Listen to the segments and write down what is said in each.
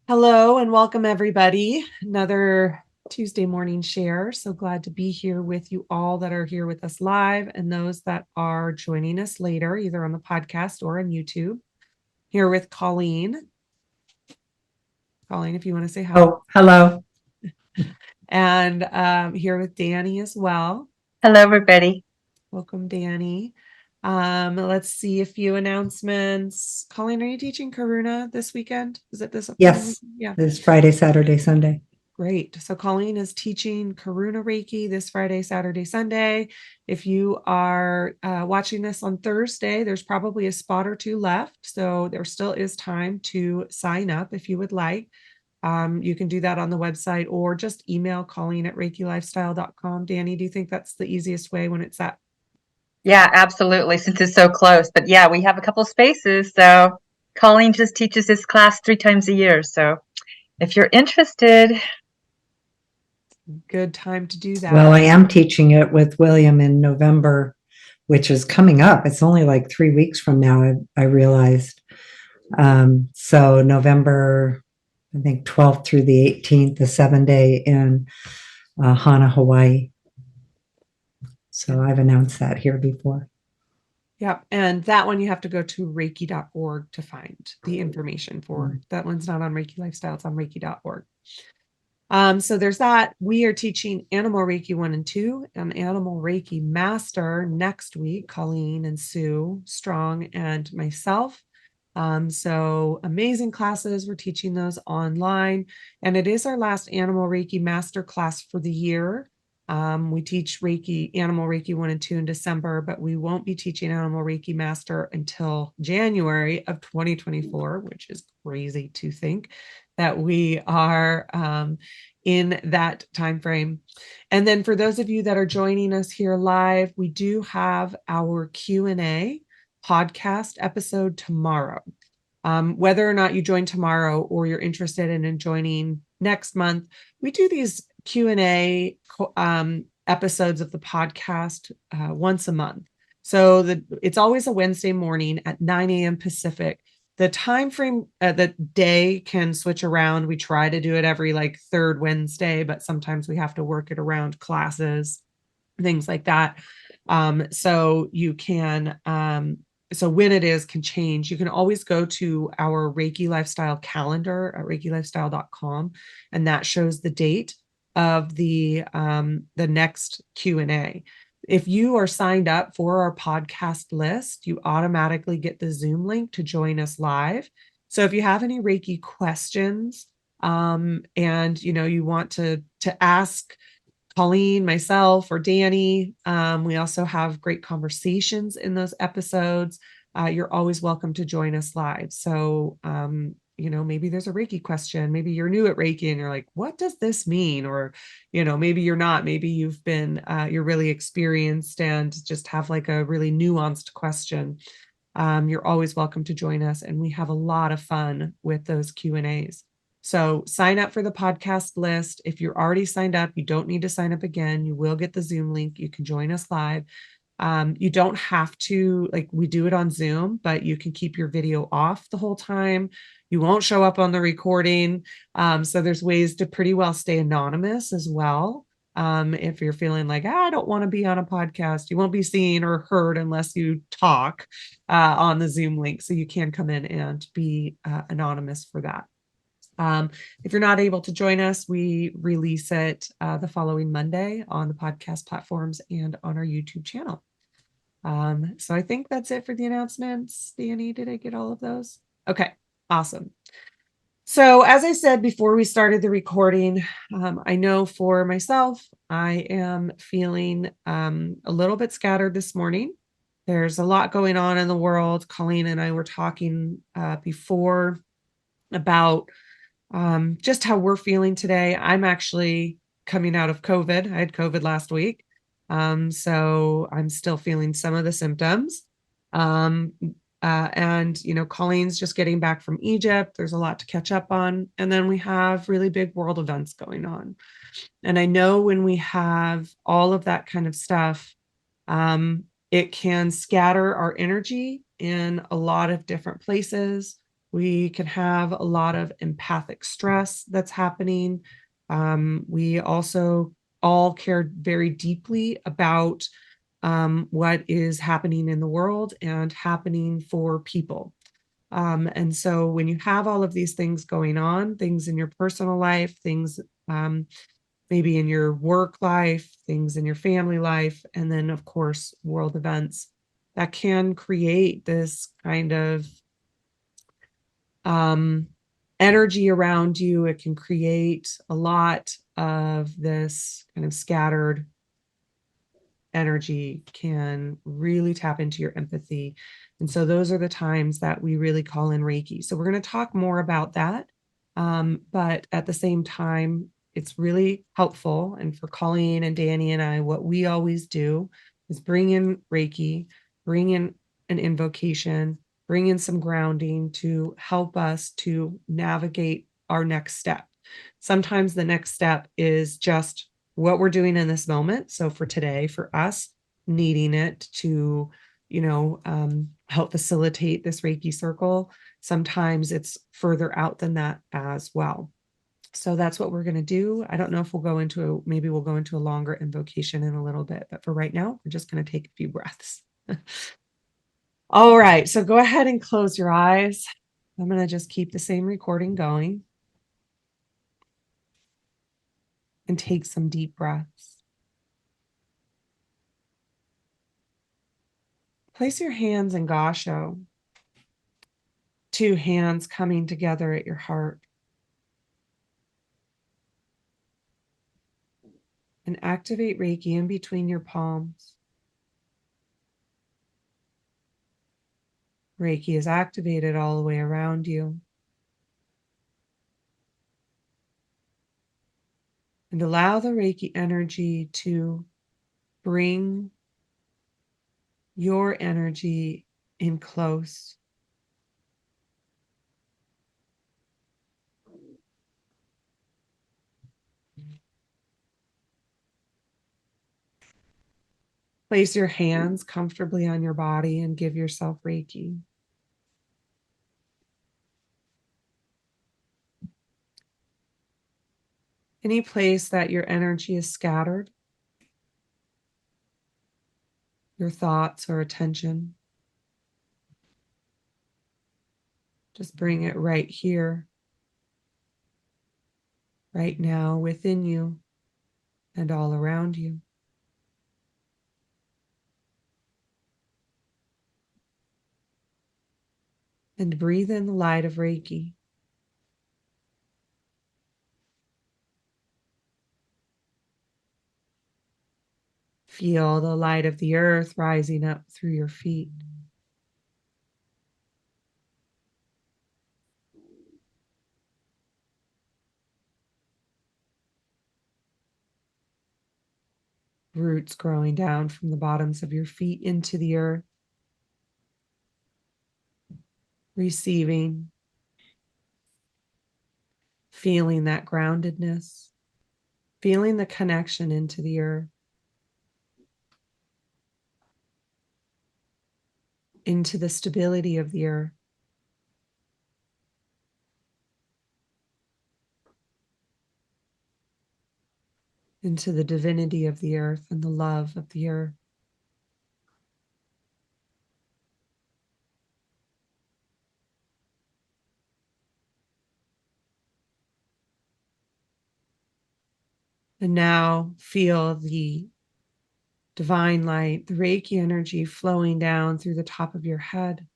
Hello and welcome everybody. Another Tuesday morning share. So glad to be here with you all that are here with us live and those that are joining us later, either on the podcast or on YouTube. Here with Colleen. Colleen, if you want to say hi. Oh, hello. And here with Danni as well. Hello, everybody. Welcome, Danni. Let's see a few announcements. Colleen, are you teaching Karuna this weekend? Is it this upcoming Yes, weekend? Yeah. it's Friday, Saturday, Sunday. Great. So Colleen is teaching Karuna Reiki this Friday, Saturday, Sunday. If you are watching this on Thursday, there's probably a spot or two left. So there still is time to sign up if you would like. You can do that on the website or just email Colleen at reikilifestyle.com. Danni, do you think that's the easiest way when it's at? Yeah, absolutely, since it's so close. But yeah, we have a couple spaces. So Colleen just teaches this class 3 times a year. So if you're interested. Good time to do that. Well, I am teaching it with William in November, which is coming up. It's only like 3 weeks from now, I realized. So November, I think 12th through the 18th, the 7-day in Hana, Hawaii. So I've announced that here before. Yep. And that one you have to go to reiki.org to find the information for. That one's not on Reiki Lifestyle, it's on reiki.org. So there's that. We are teaching Animal Reiki 1 and 2 and Animal Reiki Master next week, Colleen and Sue Strong and myself. So amazing classes. We're teaching those online. And it is our last Animal Reiki Master class for the year. We teach Animal Reiki 1 and 2 in December, but we won't be teaching Animal Reiki Master until January of 2024, which is crazy to think that we are in that time frame. And then for those of you that are joining us here live, we do have our Q&A podcast episode tomorrow. Whether or not you join tomorrow or you're interested in joining next month, we do these Q&A episodes of the podcast once a month. So it's always a Wednesday morning at 9 a.m. Pacific. The time frame, the day can switch around. We try to do it every third Wednesday, but sometimes we have to work it around classes, things like that. So you can, so when it is can change. You can always go to our Reiki Lifestyle calendar at reikilifestyle.com, and that shows the date of the next Q&A. If you are signed up for our podcast list, you automatically get the Zoom link to join us live. So if you have any Reiki questions, and you want to ask Colleen, myself, or Danni, we also have great conversations in those episodes. You're always welcome to join us live. So maybe there's a Reiki question. Maybe you're new at Reiki and you're like, what does this mean? Or, maybe you're not. Maybe you've been, you're really experienced and just have a really nuanced question. You're always welcome to join us. And we have a lot of fun with those Q&As. So sign up for the podcast list. If you're already signed up, you don't need to sign up again. You will get the Zoom link. You can join us live. You don't have to, we do it on Zoom, but you can keep your video off the whole time. You won't show up on the recording. So there's ways to pretty well stay anonymous as well. If you're feeling like, I don't want to be on a podcast, you won't be seen or heard unless you talk on the Zoom link. So you can come in and be anonymous for that. If you're not able to join us, we release it the following Monday on the podcast platforms and on our YouTube channel. So I think that's it for the announcements. Danni, did I get all of those? Okay, awesome. So as I said before we started the recording, I know for myself, I am feeling a little bit scattered this morning. There's a lot going on in the world. Colleen and I were talking before about just how we're feeling today. I'm actually coming out of COVID. I had COVID last week. So I'm still feeling some of the symptoms. And Colleen's just getting back from Egypt. There's a lot to catch up on. And then we have really big world events going on. And I know when we have all of that kind of stuff, it can scatter our energy in a lot of different places. We can have a lot of empathic stress that's happening. We also all care very deeply about what is happening in the world and happening for people. And so when you have all of these things going on, things in your personal life, things maybe in your work life, things in your family life, and then, of course, world events, that can create this kind of energy around you. It can create a lot of this kind of scattered energy, can really tap into your empathy. And so those are the times that we really call in Reiki. So we're going to talk more about that. But at the same time, it's really helpful. And for Colleen and Danni and I, what we always do is bring in Reiki, bring in an invocation, bring in some grounding to help us to navigate our next step. Sometimes the next step is just what we're doing in this moment. So for today, for us, needing it to, help facilitate this Reiki circle. Sometimes it's further out than that as well. So that's what we're going to do. I don't know if maybe we'll go into a longer invocation in a little bit, but for right now, we're just going to take a few breaths. All right. So go ahead and close your eyes. I'm going to just keep the same recording going and take some deep breaths. Place your hands in Gasho, two hands coming together at your heart. And activate Reiki in between your palms. Reiki is activated all the way around you. And allow the Reiki energy to bring your energy in close. Place your hands comfortably on your body and give yourself Reiki. Any place that your energy is scattered, your thoughts or attention, just bring it right here, right now, within you and all around you. And breathe in the light of Reiki. Feel the light of the earth rising up through your feet. Roots growing down from the bottoms of your feet into the earth. Receiving, feeling that groundedness, feeling the connection into the earth, into the stability of the earth. Into the divinity of the earth and the love of the earth. And now feel the divine light, the Reiki energy flowing down through the top of your head,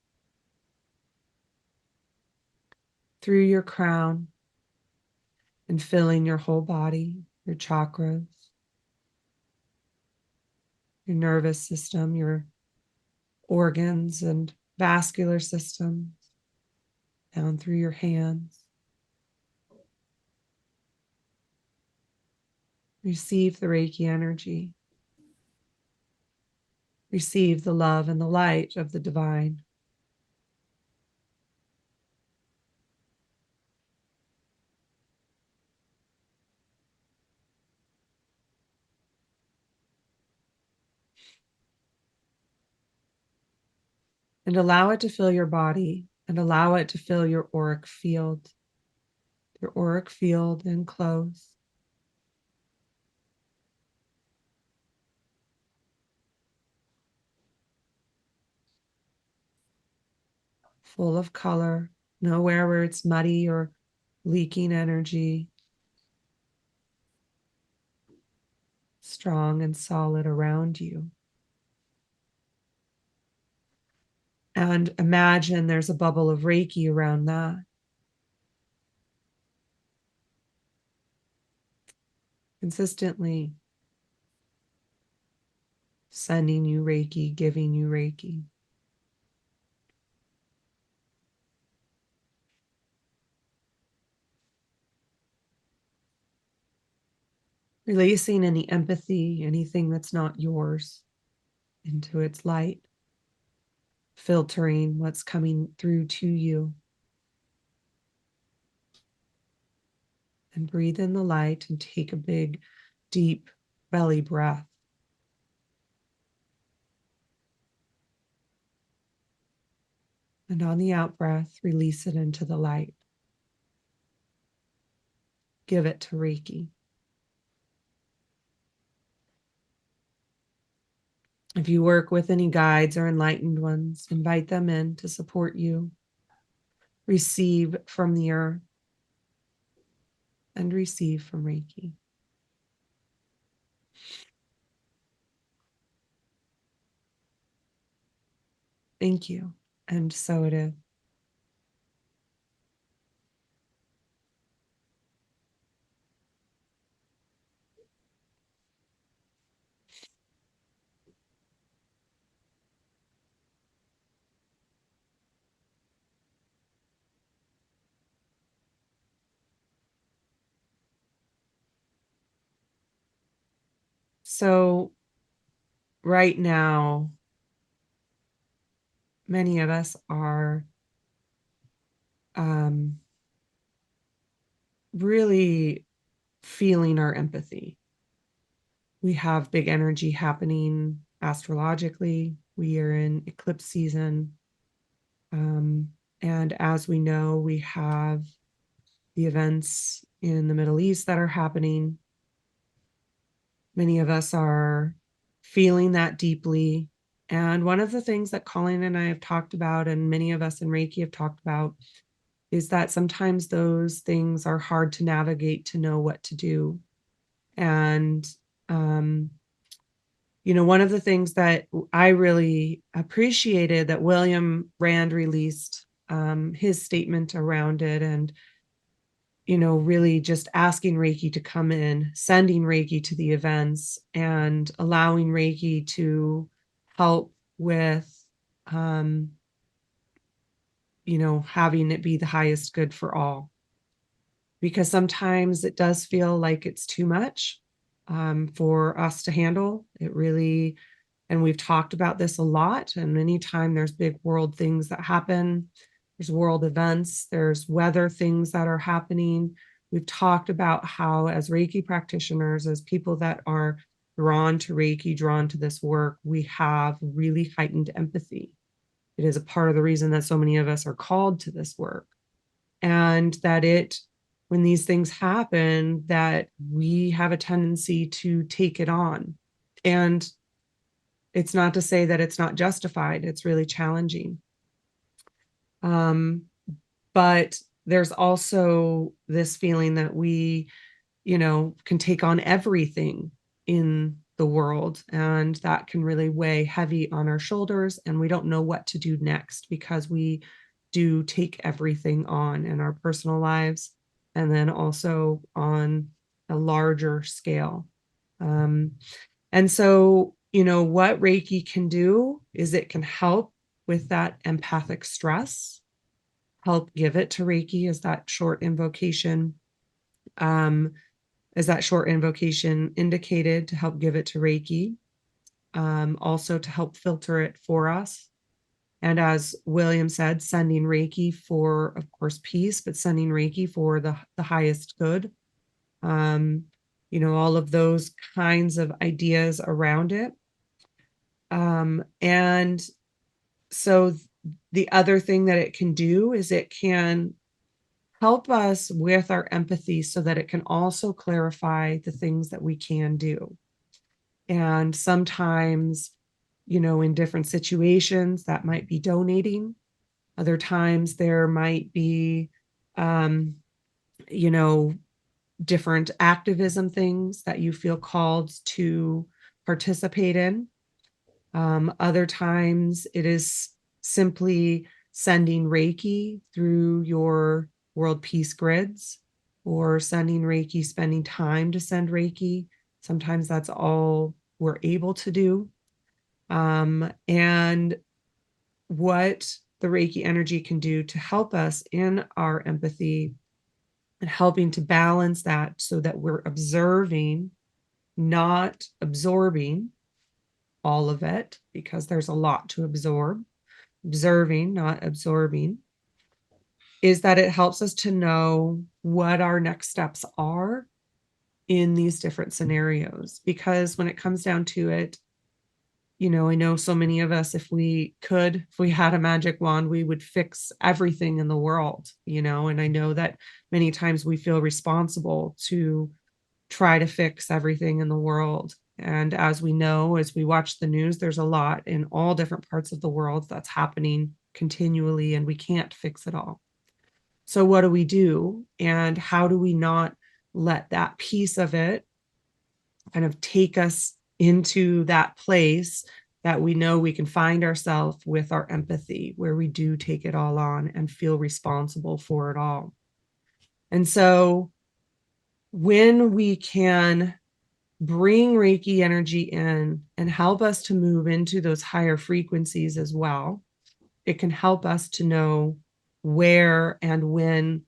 through your crown, and filling your whole body, your chakras, your nervous system, your organs and vascular systems, down through your hands. Receive the Reiki energy. Receive the love and the light of the divine. And allow it to fill your body and allow it to fill your auric field and close. Full of color, nowhere where it's muddy or leaking energy. Strong and solid around you. And imagine there's a bubble of Reiki around that. Consistently sending you Reiki, giving you Reiki. Releasing any empathy, anything that's not yours, into its light. Filtering what's coming through to you. And breathe in the light and take a big, deep belly breath. And on the out breath, release it into the light. Give it to Reiki. If you work with any guides or enlightened ones, invite them in to support you. Receive from the earth and receive from Reiki. Thank you. And so it is. So right now, many of us are really feeling our empathy. We have big energy happening astrologically. We are in eclipse season. And as we know, we have the events in the Middle East that are happening. Many of us are feeling that deeply. And one of the things that Colleen and I have talked about, and many of us in Reiki have talked about, is that sometimes those things are hard to navigate, to know what to do. And, one of the things that I really appreciated that William Rand released his statement around it, and really just asking Reiki to come in, sending Reiki to the events, and allowing Reiki to help with, having it be the highest good for all. Because sometimes it does feel like it's too much for us to handle. It really, and we've talked about this a lot, and anytime there's big world things that happen, there's world events, there's weather things that are happening. We've talked about how, as Reiki practitioners, as people that are drawn to Reiki, drawn to this work, we have really heightened empathy. It is a part of the reason that so many of us are called to this work. And that when these things happen, that we have a tendency to take it on. And it's not to say that it's not justified. It's really challenging. But there's also this feeling that we, can take on everything in the world, and that can really weigh heavy on our shoulders, and we don't know what to do next because we do take everything on in our personal lives and then also on a larger scale. And so, what Reiki can do is it can help with that empathic stress, help give it to Reiki as that short invocation, indicated, to help give it to Reiki, also to help filter it for us. And as William said, sending Reiki for, of course, peace, but sending Reiki for the highest good. All of those kinds of ideas around it. And so the other thing that it can do is it can help us with our empathy so that it can also clarify the things that we can do. And sometimes, in different situations, that might be donating. Other times there might be, different activism things that you feel called to participate in. Other times it is simply sending Reiki through your world peace grids, or sending Reiki, spending time to send Reiki. Sometimes that's all we're able to do. And what the Reiki energy can do to help us in our empathy and helping to balance that so that we're observing, not absorbing all of it, because there's a lot to absorb. Observing, not absorbing, is that it helps us to know what our next steps are in these different scenarios. Because when it comes down to it, I know so many of us, if we had a magic wand, we would fix everything in the world, and I know that many times we feel responsible to try to fix everything in the world. And as we know, as we watch the news, there's a lot in all different parts of the world that's happening continually, and we can't fix it all. So what do we do? And how do we not let that piece of it kind of take us into that place that we know we can find ourselves with our empathy, where we do take it all on and feel responsible for it all? And so when we can bring Reiki energy in and help us to move into those higher frequencies as well, it can help us to know where and when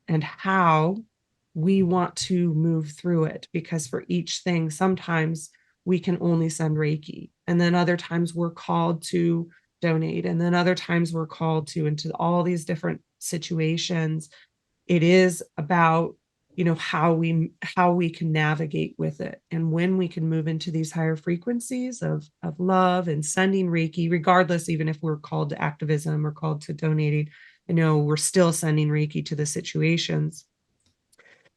and how we want to move through it. Because for each thing, sometimes we can only send Reiki, and then other times we're called to donate, and then other times we're called to into all these different situations. It is about how we can navigate with it, and when we can move into these higher frequencies of love and sending Reiki, regardless, even if we're called to activism or called to donating, we're still sending Reiki to the situations.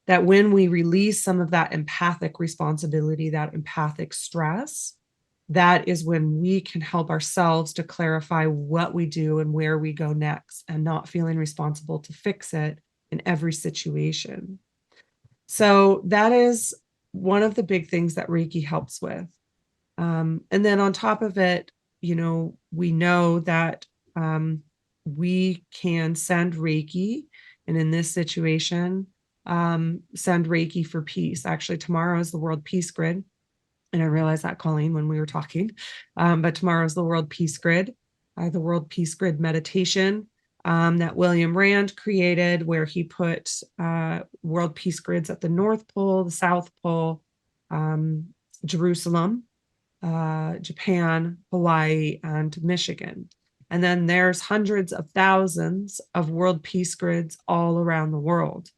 That when we release some of that empathic responsibility, that empathic stress, that is when we can help ourselves to clarify what we do and where we go next, and not feeling responsible to fix it in every situation. So that is one of the big things that Reiki helps with. And then on top of it, we know that we can send Reiki, and in this situation, send Reiki for peace. Actually, tomorrow is the World Peace Grid. And I realized that, Colleen, when we were talking, but tomorrow is the World Peace Grid, the World Peace Grid meditation that William Rand created, where he put world peace grids at the North Pole, the South Pole, Jerusalem, Japan, Hawaii, and Michigan. And then there's hundreds of thousands of world peace grids all around the world.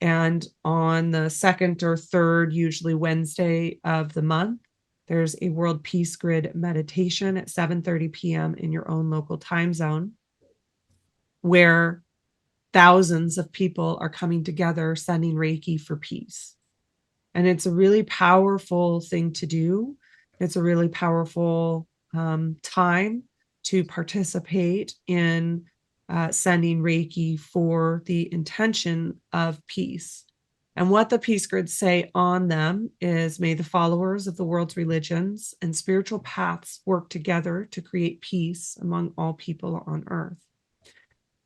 And on the second or third, usually Wednesday of the month, there's a World Peace Grid meditation at 7:30 p.m. in your own local time zone, where thousands of people are coming together, sending Reiki for peace. And it's a really powerful thing to do. It's a really powerful time to participate in sending Reiki for the intention of peace. And what the peace grids say on them is, may the followers of the world's religions and spiritual paths work together to create peace among all people on earth.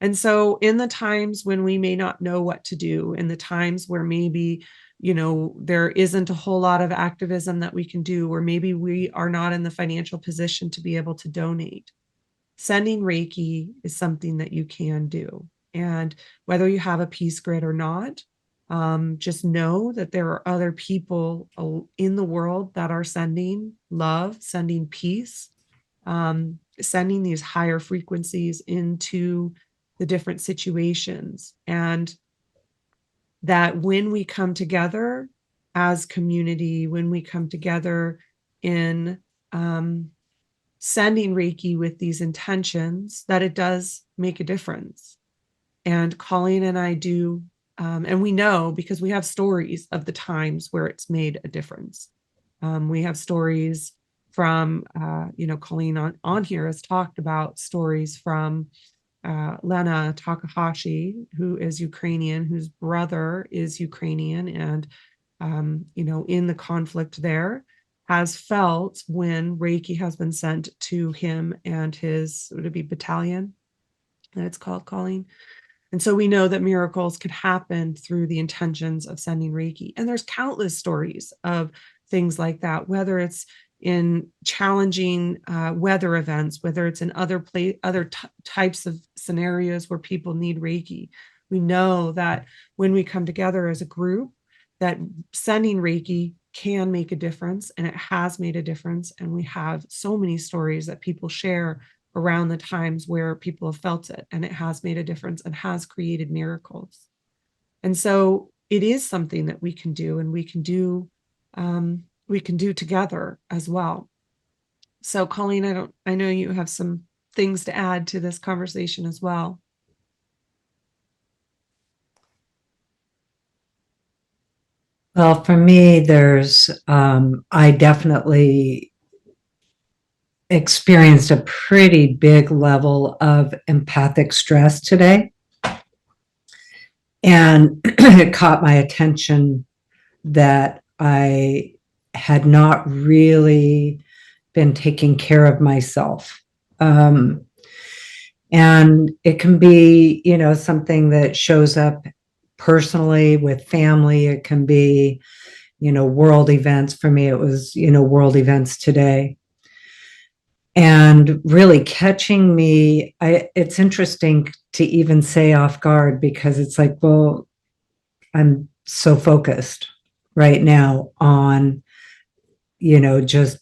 And so in the times when we may not know what to do, in the times where maybe, there isn't a whole lot of activism that we can do, or maybe we are not in the financial position to be able to donate, sending Reiki is something that you can do. And whether you have a peace grid or not, just know that there are other people in the world that are sending love, sending peace, sending these higher frequencies into the different situations. And that when we come together as community, when we come together in sending Reiki with these intentions, that it does make a difference. And Colleen and I do, and we know because we have stories of the times where it's made a difference. We have stories from, Colleen on here has talked about stories from Lena Takahashi, who is Ukrainian, whose brother is Ukrainian, and in the conflict there, has felt when Reiki has been sent to him and his, would it be battalion that it's called, Colleen? And so we know that miracles can happen through the intentions of sending Reiki. And there's countless stories of things like that, whether it's in challenging weather events, whether it's in other types of scenarios where people need Reiki. We know that when we come together as a group, that sending Reiki can make a difference, and it has made a difference. And we have so many stories that people share around the times where people have felt it, and it has made a difference and has created miracles. And so it is something that we can do, and we can do together as well. So Colleen, I know you have some things to add to this conversation as well. Well, for me, I definitely experienced a pretty big level of empathic stress today. And it caught my attention that I had not really been taking care of myself. And it can be, something that shows up personally with family. It can be, world events. For me, it was, world events today. And really catching me, it's interesting to even say off guard, because it's like, well, I'm so focused right now on, just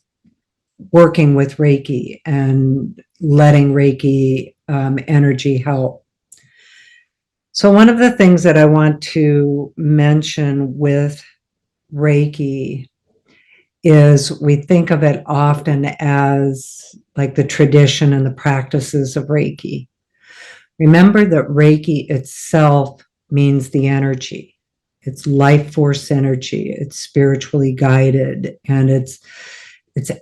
working with Reiki and letting Reiki energy help. So one of the things that I want to mention with Reiki is we think of it often as like the tradition and the practices of Reiki. Remember that Reiki itself means the energy. It's life force energy. It's spiritually guided, and it's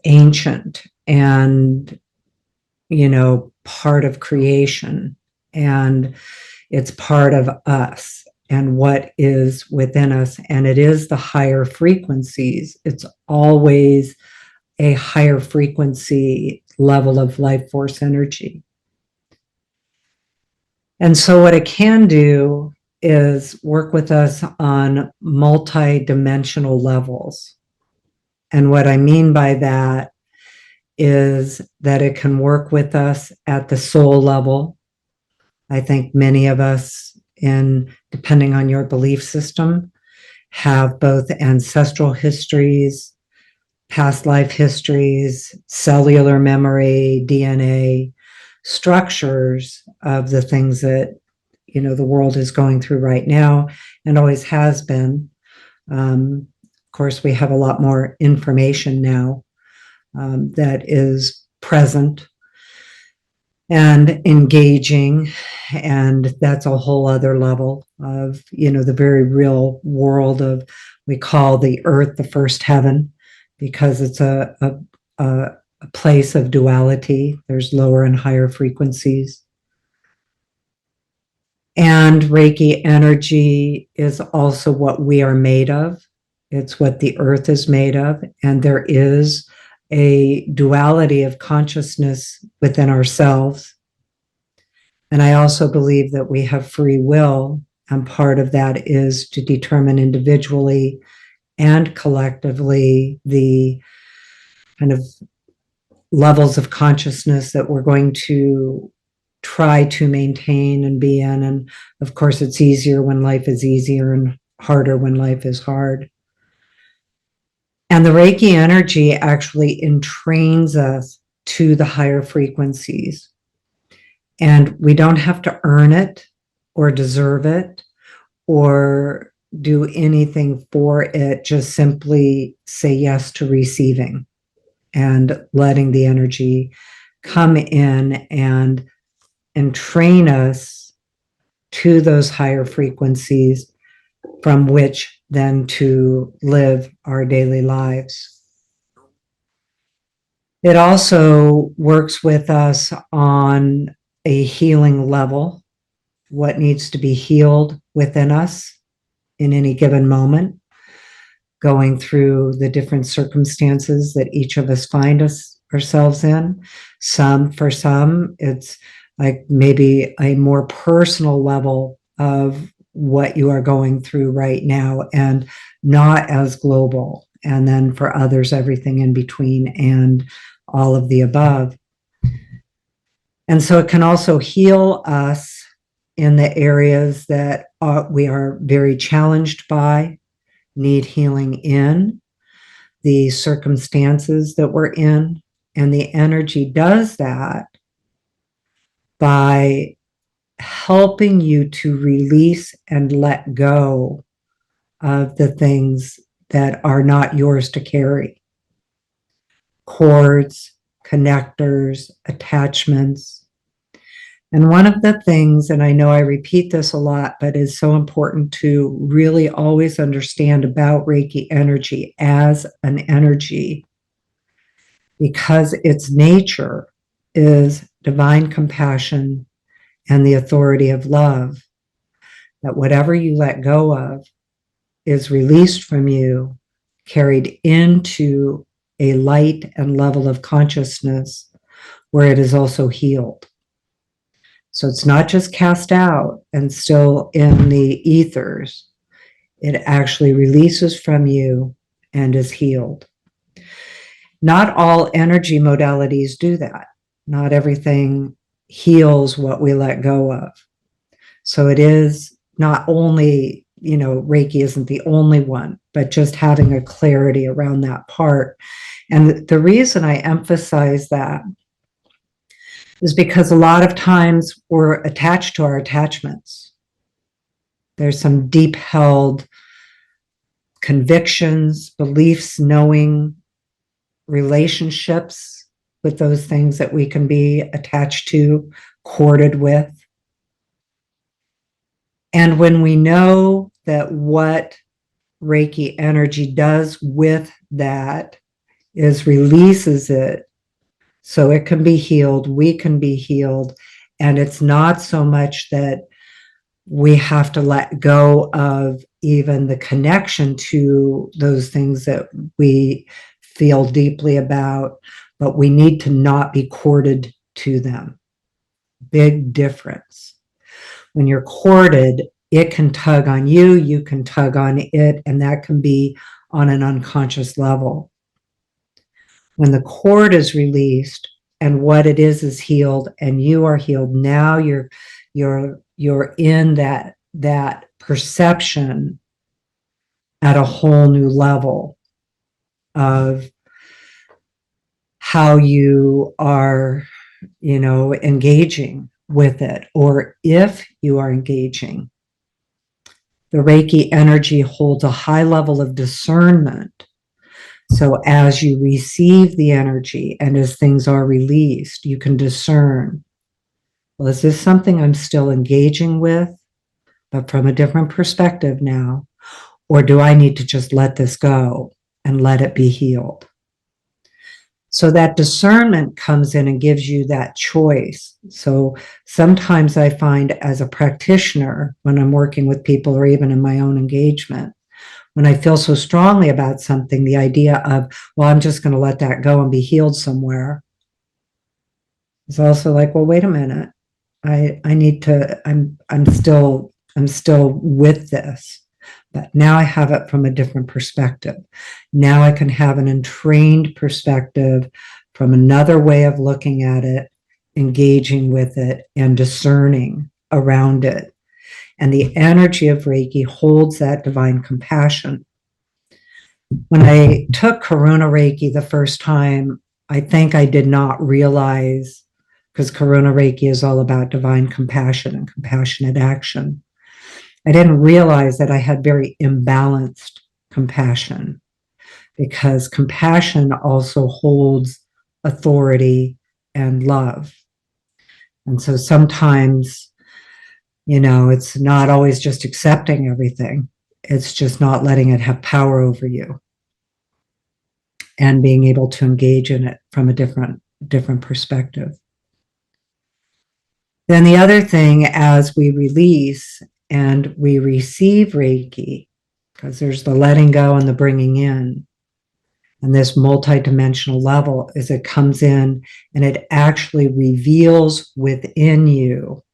ancient and, part of creation. And it's part of us and what is within us. And it is the higher frequencies. It's always a higher frequency level of life force energy. And so what it can do is work with us on multi-dimensional levels. And what I mean by that is that it can work with us at the soul level. I think many of us, depending on your belief system, have both ancestral histories, past life histories, cellular memory, DNA, structures of the things that, the world is going through right now and always has been. Of course, we have a lot more information now that is present and engaging, and that's a whole other level of, the very real world of, we call the earth the first heaven, because it's a place of duality. There's lower and higher frequencies. And Reiki energy is also what we are made of. It's what the earth is made of, and there is a duality of consciousness within ourselves. And I also believe that we have free will, and part of that is to determine individually and collectively the kind of levels of consciousness that we're going to try to maintain and be in. And of course, it's easier when life is easier and harder when life is hard. And the Reiki energy actually entrains us to the higher frequencies. And we don't have to earn it or deserve it or do anything for it, just simply say yes to receiving. and letting the energy come in and train us to those higher frequencies from which then to live our daily lives. It also works with us on a healing level, what needs to be healed within us in any given moment, going through the different circumstances that each of us find ourselves in. For some, it's like maybe a more personal level of what you are going through right now and not as global. And then for others, everything in between and all of the above. And so it can also heal us in the areas that we are very challenged by, need healing in, the circumstances that we're in. And the energy does that by helping you to release and let go of the things that are not yours to carry. Cords, connectors, attachments. And one of the things, and I know I repeat this a lot, but is so important to really always understand about Reiki energy as an energy, because its nature is divine compassion and the authority of love, that whatever you let go of is released from you, carried into a light and level of consciousness where it is also healed. So it's not just cast out and still in the ethers. It actually releases from you and is healed. Not all energy modalities do that. Not everything heals what we let go of. So it is not only, Reiki isn't the only one, but just having a clarity around that part. And the reason I emphasize that is because a lot of times we're attached to our attachments. There's some deep held convictions, beliefs, knowing, relationships with those things that we can be attached to, corded with. And when we know that what Reiki energy does with that is releases it so it can be healed, we can be healed, and it's not so much that we have to let go of even the connection to those things that we feel deeply about, but we need to not be corded to them. Big difference. When you're corded, it can tug on you, you can tug on it, and that can be on an unconscious level. When the cord is released and what it is healed and you are healed, now you're in that perception at a whole new level of how you are, engaging with it, or if you are engaging. The Reiki energy holds a high level of discernment. So as you receive the energy and as things are released, you can discern, well, is this something I'm still engaging with, but from a different perspective now? Or do I need to just let this go and let it be healed? So that discernment comes in and gives you that choice. So sometimes I find as a practitioner, when I'm working with people or even in my own engagement, when I feel so strongly about something, the idea of, well, I'm just going to let that go and be healed somewhere, is also like, well, wait a minute. I need to, I'm still with this, but now I have it from a different perspective. Now I can have an entrained perspective from another way of looking at it, engaging with it and discerning around it. And the energy of Reiki holds that divine compassion. When I took Karuna Reiki the first time, I think I did not realize, because Karuna Reiki is all about divine compassion and compassionate action. I didn't realize that I had very imbalanced compassion, because compassion also holds authority and love. And so sometimes, it's not always just accepting everything. It's just not letting it have power over you and being able to engage in it from a different perspective. Then the other thing, as we release and we receive Reiki, because there's the letting go and the bringing in, and this multidimensional level, is it comes in and it actually reveals within you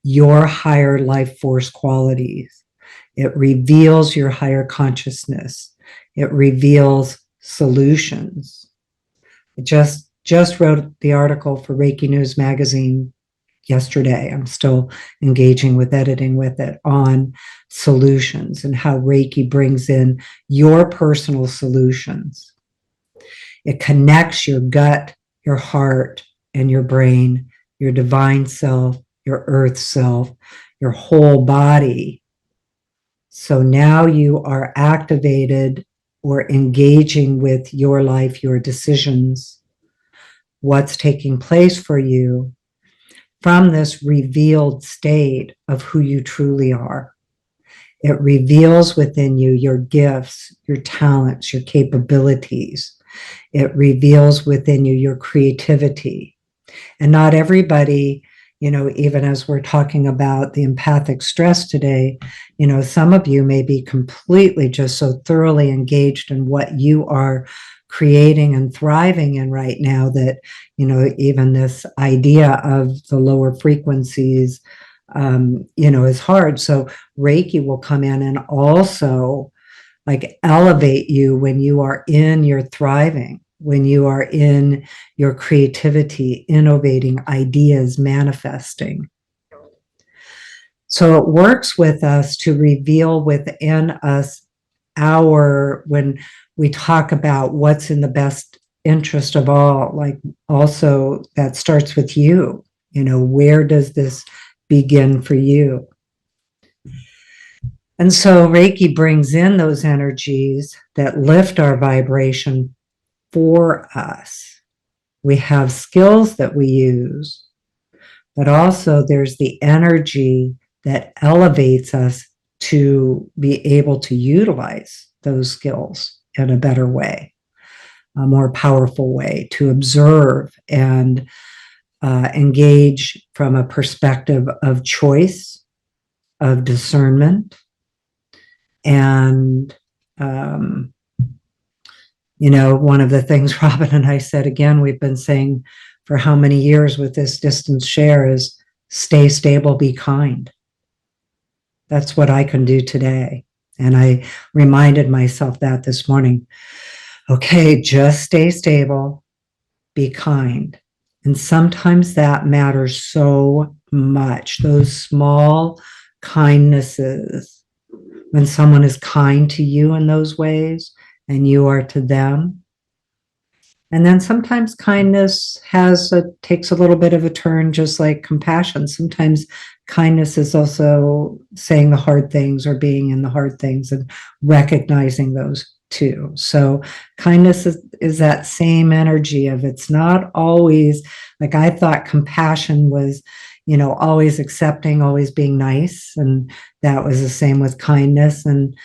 your higher life force qualities. It reveals your higher consciousness. It reveals solutions. I just wrote the article for Reiki News Magazine yesterday. I'm still engaging with editing with it on solutions and how Reiki brings in your personal solutions. It connects your gut, your heart, and your brain, your divine self, your earth self, your whole body. So now you are activated or engaging with your life, your decisions, what's taking place for you from this revealed state of who you truly are. It reveals within you your gifts, your talents, your capabilities. It reveals within you your creativity. And not everybody, even as we're talking about the empathic stress today, some of you may be completely just so thoroughly engaged in what you are creating and thriving in right now that, even this idea of the lower frequencies, is hard. So Reiki will come in and also elevate you when you are in your thriving, when you are in your creativity, innovating ideas, manifesting. So it works with us to reveal within us when we talk about what's in the best interest of all, also that starts with you. Where does this begin for you? And so Reiki brings in those energies that lift our vibration for us. We have skills that we use, but also there's the energy that elevates us to be able to utilize those skills in a better way, a more powerful way, to observe and engage from a perspective of choice, of discernment. And, one of the things Robyn and I said, again, we've been saying for how many years with this distance share, is stay stable, be kind. That's what I can do today. And I reminded myself that this morning. Okay, just stay stable, be kind. And sometimes that matters so much. Those small kindnesses, when someone is kind to you in those ways and you are to them. And then sometimes kindness takes a little bit of a turn, just like compassion. Sometimes kindness is also saying the hard things or being in the hard things and recognizing those too. So kindness is that same energy of, it's not always I thought compassion was, always accepting, always being nice. And that was the same with kindness. And,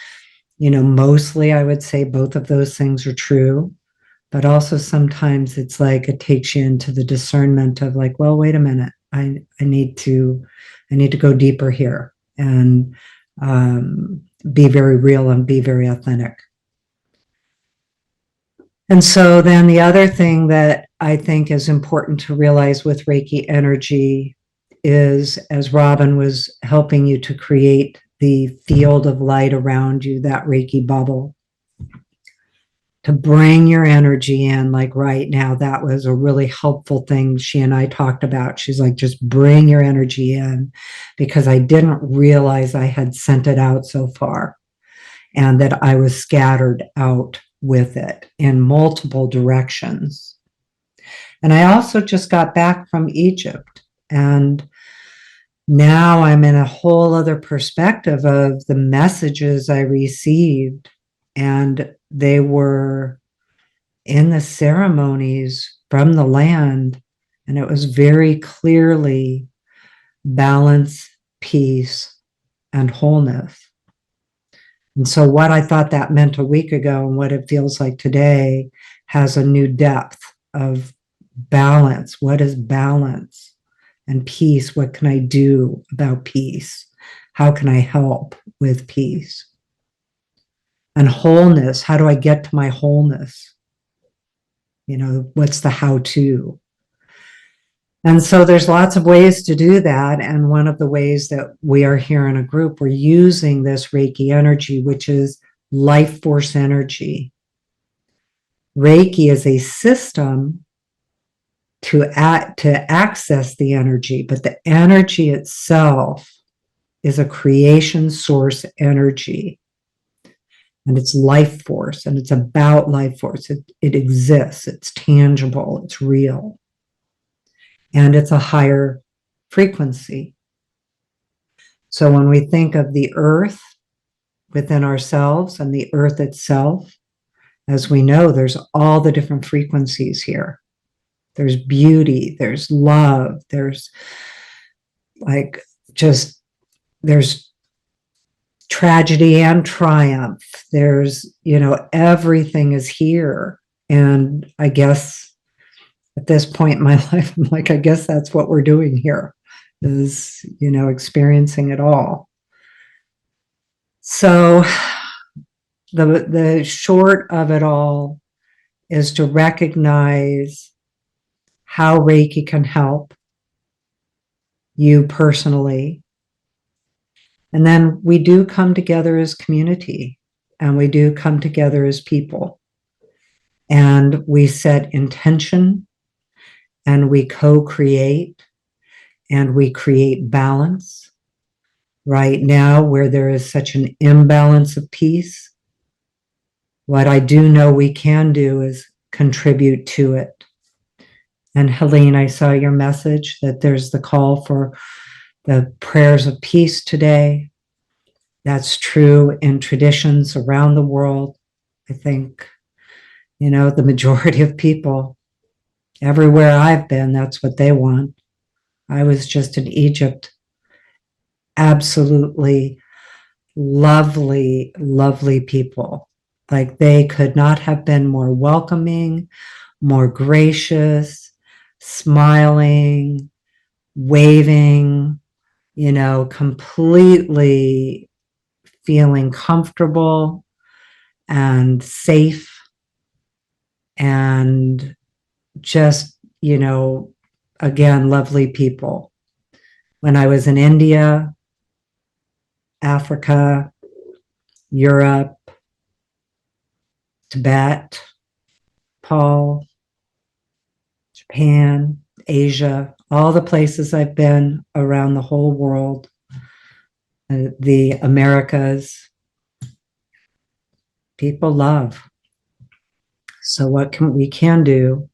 mostly I would say both of those things are true. But also sometimes it's it takes you into the discernment of well, wait a minute, I need to go deeper here and be very real and be very authentic. And so then the other thing that I think is important to realize with Reiki energy is, as Robyn was helping you to create the field of light around you, that Reiki bubble, to bring your energy in, right now, that was a really helpful thing she and I talked about. She's just bring your energy in, because I didn't realize I had sent it out so far and that I was scattered out with it in multiple directions. And I also just got back from Egypt, and now I'm in a whole other perspective of the messages I received and they were in the ceremonies from the land, and it was very clearly balance, peace, and wholeness. And so what I thought that meant a week ago and what it feels like today has a new depth of balance. What is balance? And peace, what can I do about peace? How can I help with peace? And wholeness, how do I get to my wholeness? You know, what's the how-to? And so there's lots of ways to do that. And one of the ways that we are here in a group, we're using this Reiki energy, which is life force energy. Reiki is a system to access the energy, but the energy itself is a creation source energy. And it's life force, and it's about life force. It exists, it's tangible, it's real. And it's a higher frequency. So when we think of the earth within ourselves and the earth itself, as we know, there's all the different frequencies here. There's beauty, there's love, there's there's tragedy and triumph. There's, everything is here. And I guess at this point in my life, I'm like, I guess that's what we're doing here is, experiencing it all. So the short of it all is to recognize how Reiki can help you personally. And then we do come together as community, and we do come together as people. And we set intention, and we co-create, and we create balance. Right now, where there is such an imbalance of peace, what I do know we can do is contribute to it. And Helene, I saw your message that there's the call for the prayers of peace today. That's true in traditions around the world. I think, the majority of people, everywhere I've been, that's what they want. I was just in Egypt. Absolutely lovely, lovely people. Like they could not have been more welcoming, more gracious, smiling, waving, completely feeling comfortable and safe and just, again, lovely people. When I was in India, Africa, Europe, Tibet, Paul, Japan, Asia, all the places I've been around the whole world, the Americas, people love. So what we can do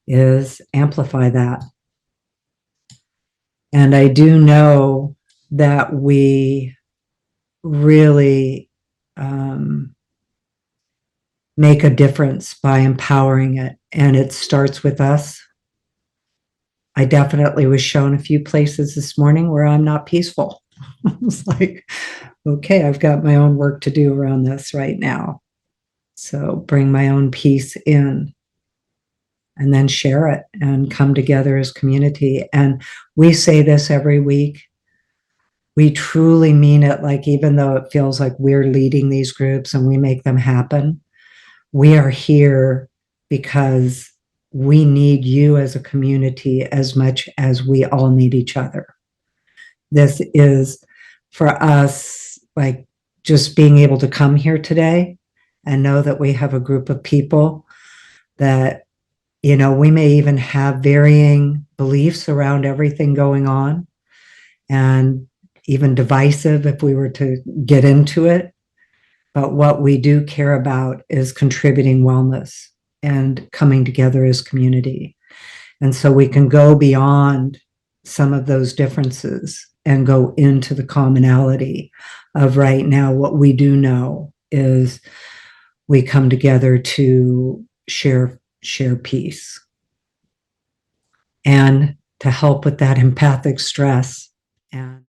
is amplify that. And I do know that we really make a difference by empowering it. And it starts with us. I definitely was shown a few places this morning where I'm not peaceful. I was like, okay, I've got my own work to do around this right now. So bring my own peace in and then share it and come together as community. And we say this every week. We truly mean it. Like, even though it feels like we're leading these groups and we make them happen, we are here because we need you as a community as much as we all need each other. This is for us, like, just being able to come here today and know that we have a group of people that, we may even have varying beliefs around everything going on and even divisive if we were to get into it. But what we do care about is contributing wellness and coming together as community. And so we can go beyond some of those differences and go into the commonality of right now. What we do know is we come together to share peace and to help with that empathic stress. And